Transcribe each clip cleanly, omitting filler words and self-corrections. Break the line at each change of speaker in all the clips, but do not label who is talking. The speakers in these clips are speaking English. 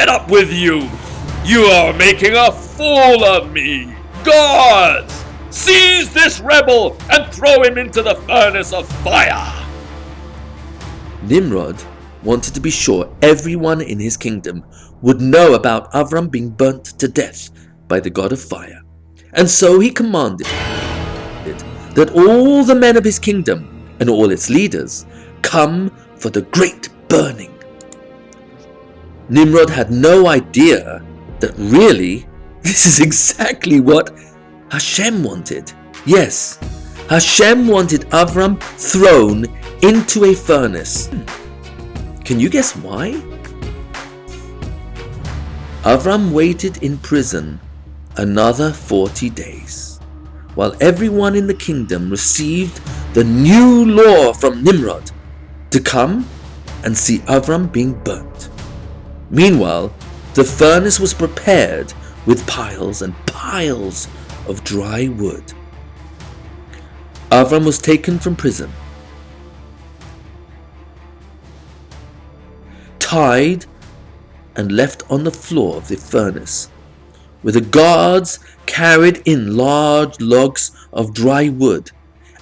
fed up with you. You are making a fool of me. Gods, seize this rebel and throw him into the furnace of fire.
Nimrod wanted to be sure everyone in his kingdom would know about Avram being burnt to death by the god of fire. And so he commanded that all the men of his kingdom and all its leaders come for the great burning. Nimrod had no idea that really this is exactly what Hashem wanted. Yes, Hashem wanted Avram thrown into a furnace. Can you guess why? Avram waited in prison another 40 days, while everyone in the kingdom received the new law from Nimrod to come and see Avram being burnt. Meanwhile, the furnace was prepared with piles and piles of dry wood. Avram was taken from prison, tied and left on the floor of the furnace, where the guards carried in large logs of dry wood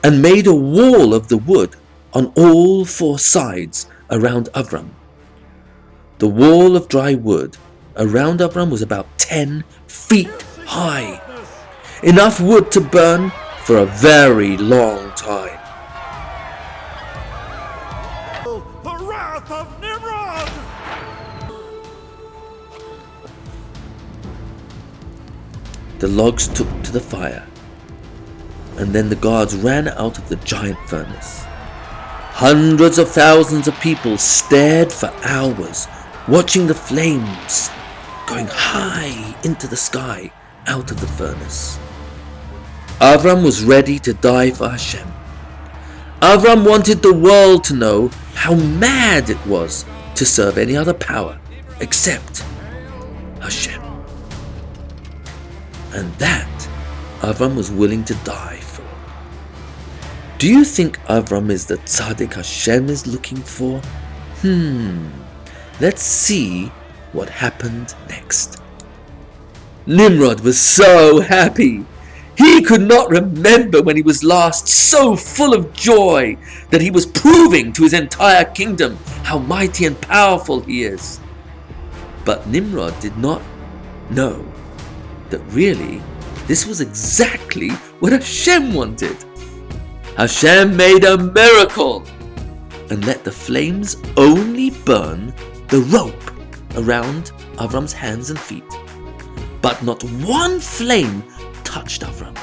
and made a wall of the wood on all four sides around Avram. The wall of dry wood around Avram was about 10 feet high, enough wood to burn for a very long time.
The wrath of Nimrod!
The logs took to the fire, and then the guards ran out of the giant furnace. Hundreds of thousands of people stared for hours, watching the flames going high into the sky out of the furnace. Avram was ready to die for Hashem. Avram wanted the world to know how mad it was to serve any other power except Hashem. And that Avram was willing to die for. Do you think Avram is the Tzadik Hashem is looking for? Let's see what happened next. Nimrod was so happy. He could not remember when he was last so full of joy that he was proving to his entire kingdom how mighty and powerful he is. But Nimrod did not know that really this was exactly what Hashem wanted. Hashem made a miracle and let the flames only burn the rope around Avram's hands and feet. But not one flame touched Avram.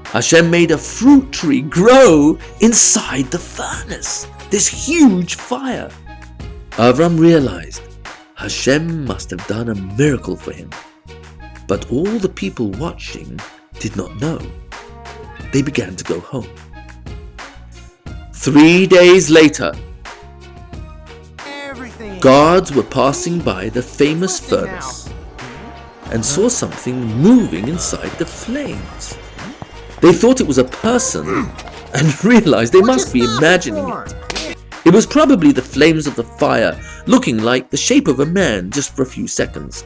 Hashem made a fruit tree grow inside the furnace, this huge fire. Avram realized Hashem must have done a miracle for him. But all the people watching did not know. They began to go home. 3 days later, guards were passing by the famous furnace and saw something moving inside the flames. They thought it was a person and realized they must be imagining it. It was probably the flames of the fire, looking like the shape of a man just for a few seconds.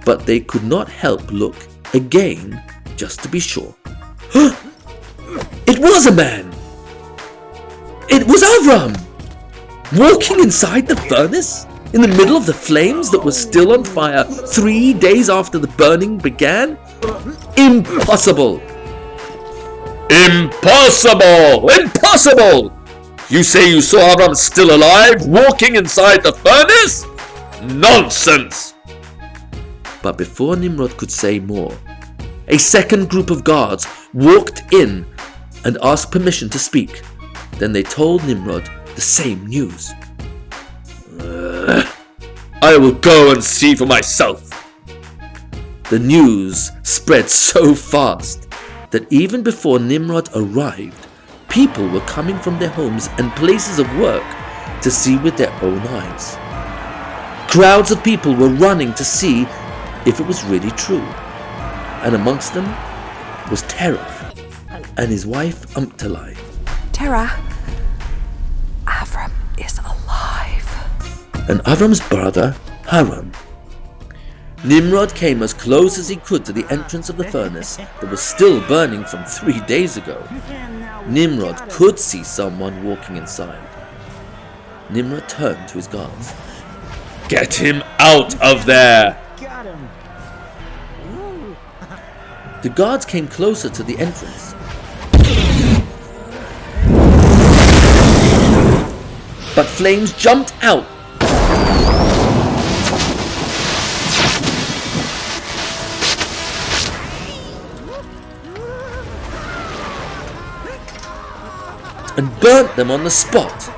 But they could not help look again just to be sure. It was a man! It was Avram! Walking inside the furnace? In the middle of the flames that were still on fire 3 days after the burning began? Impossible!
Impossible! Impossible! You say you saw Avram still alive, walking inside the furnace? Nonsense!
But before Nimrod could say more, a second group of guards walked in and asked permission to speak. Then they told Nimrod the same news.
I will go and see for myself.
The news spread so fast that even before Nimrod arrived, people were coming from their homes and places of work to see with their own eyes. Crowds of people were running to see if it was really true. And amongst them was Terah and his wife Amtalai.
Terah, Avram is alive.
And Avram's brother Haran. Nimrod came as close as he could to the entrance of the furnace that was still burning from 3 days ago. Nimrod could see someone walking inside. Nimrod turned to his guards.
Get him out of there!
Got him.
The guards came closer to the entrance. But flames jumped out. And burnt them on the spot.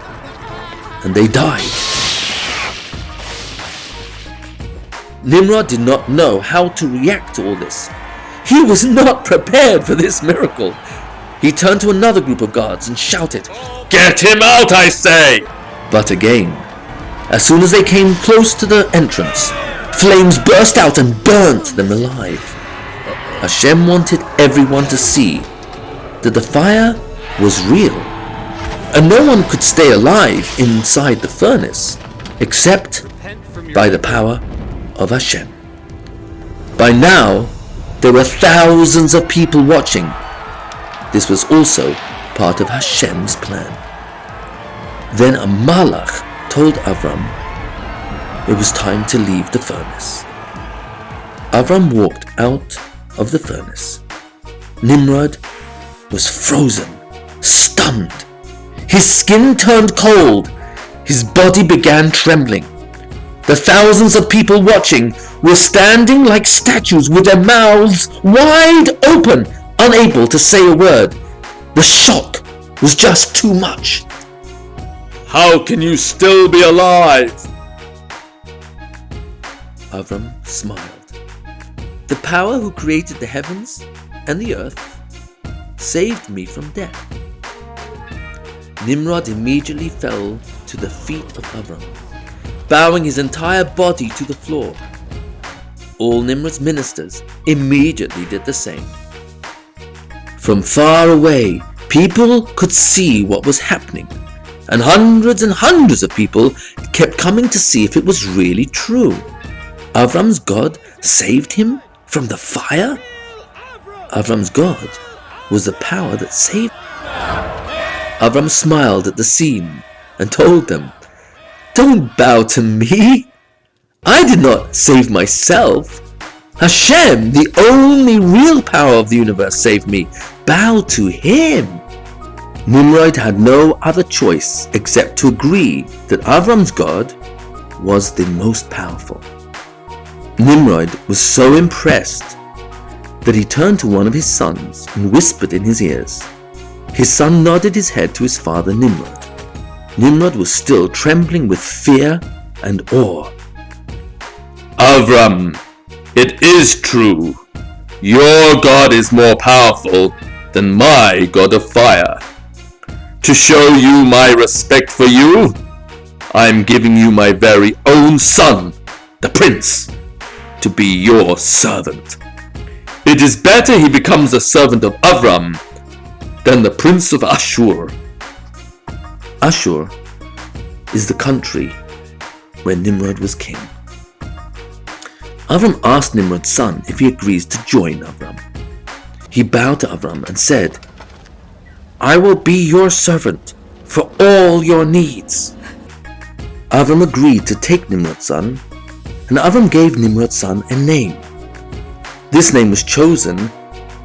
And they died. Nimrod did not know how to react to all this. He was not prepared for this miracle. He turned to another group of guards and shouted,
Get him out, I say!
But again, as soon as they came close to the entrance, flames burst out and burnt them alive. Hashem wanted everyone to see that the fire was real, and no one could stay alive inside the furnace except by the power of Hashem. By now, there were thousands of people watching. This was also part of Hashem's plan. Then a malach told Avram it was time to leave the furnace. Avram walked out of the furnace. Nimrod was frozen, stunned. His skin turned cold. His body began trembling. The thousands of people watching were standing like statues with their mouths wide open, unable to say a word. The shock was just too much.
How can you still be alive?
Avram smiled. The power who created the heavens and the earth saved me from death. Nimrod immediately fell to the feet of Avram, bowing his entire body to the floor. All Nimrod's ministers immediately did the same. From far away, people could see what was happening, and hundreds of people kept coming to see if it was really true. Avram's God saved him from the fire? Avram's God was the power that saved him. Avram smiled at the scene and told them, Don't bow to me. I did not save myself. Hashem, the only real power of the universe, saved me. Bow to him. Nimrod had no other choice except to agree that Avram's God was the most powerful. Nimrod was so impressed that he turned to one of his sons and whispered in his ears. His son nodded his head to his father Nimrod. Nimrod was still trembling with fear and awe.
Avram, it is true. Your God is more powerful than my God of fire. To show you my respect for you, I'm giving you my very own son, the prince, to be your servant. It is better he becomes a servant of Avram than the prince of Ashur.
Ashur is the country where Nimrod was king. Avram asked Nimrod's son if he agrees to join Avram. He bowed to Avram and said, I will be your servant for all your needs. Avram agreed to take Nimrod's son, and Avram gave Nimrod's son a name. This name was chosen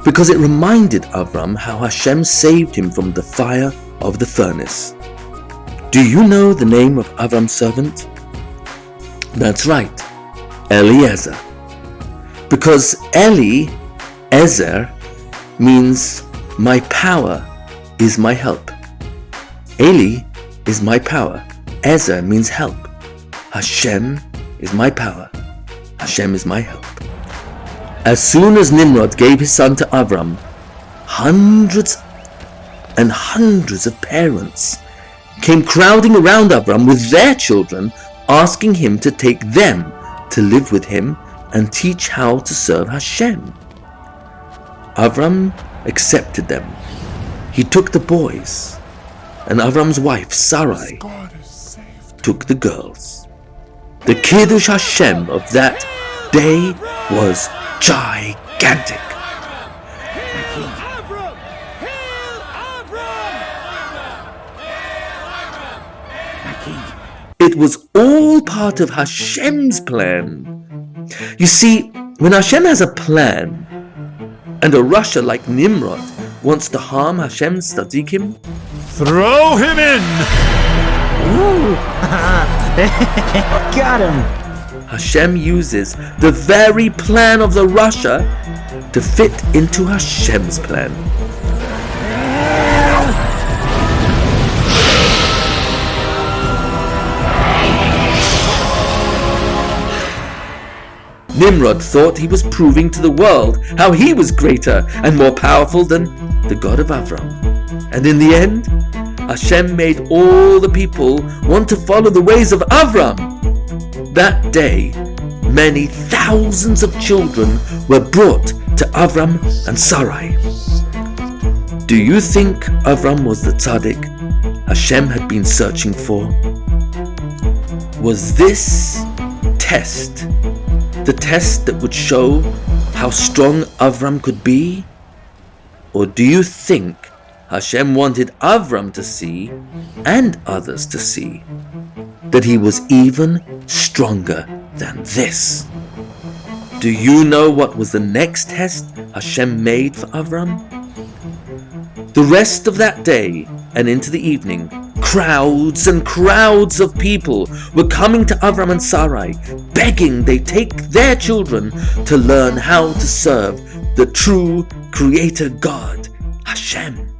because it reminded Avram how Hashem saved him from the fire of the furnace. Do you know the name of Avram's servant? That's right, Eliezer. Because Ezer means my power is my help. Eli is my power. Ezer means help. Hashem is my power. Hashem is my help. As soon as Nimrod gave his son to Avram, hundreds and hundreds of parents came crowding around Avram with their children, asking him to take them to live with him and teach how to serve Hashem. Avram accepted them. He took the boys, and Avram's wife Sarai took the girls. The Kiddush Hashem of that day was gigantic.
Avram! Hail Avram!
It was all part of Hashem's plan. You see, when Hashem has a plan, and a Rasha like Nimrod wants to harm Hashem's Tzadikim,
Throw him in!
Ooh. Got him.
Hashem uses the very plan of the Rasha to fit into Hashem's plan. Nimrod thought he was proving to the world how he was greater and more powerful than the God of Avram. And in the end, Hashem made all the people want to follow the ways of Avram. That day, many thousands of children were brought to Avram and Sarai. Do you think Avram was the Tzadik Hashem had been searching for? Was this test the test that would show how strong Avram could be? Or do you think Hashem wanted Avram to see, and others to see, that he was even stronger than this? Do you know what was the next test Hashem made for Avram? The rest of that day and into the evening, crowds and crowds of people were coming to Avram and Sarai, begging they take their children to learn how to serve the true Creator God, Hashem.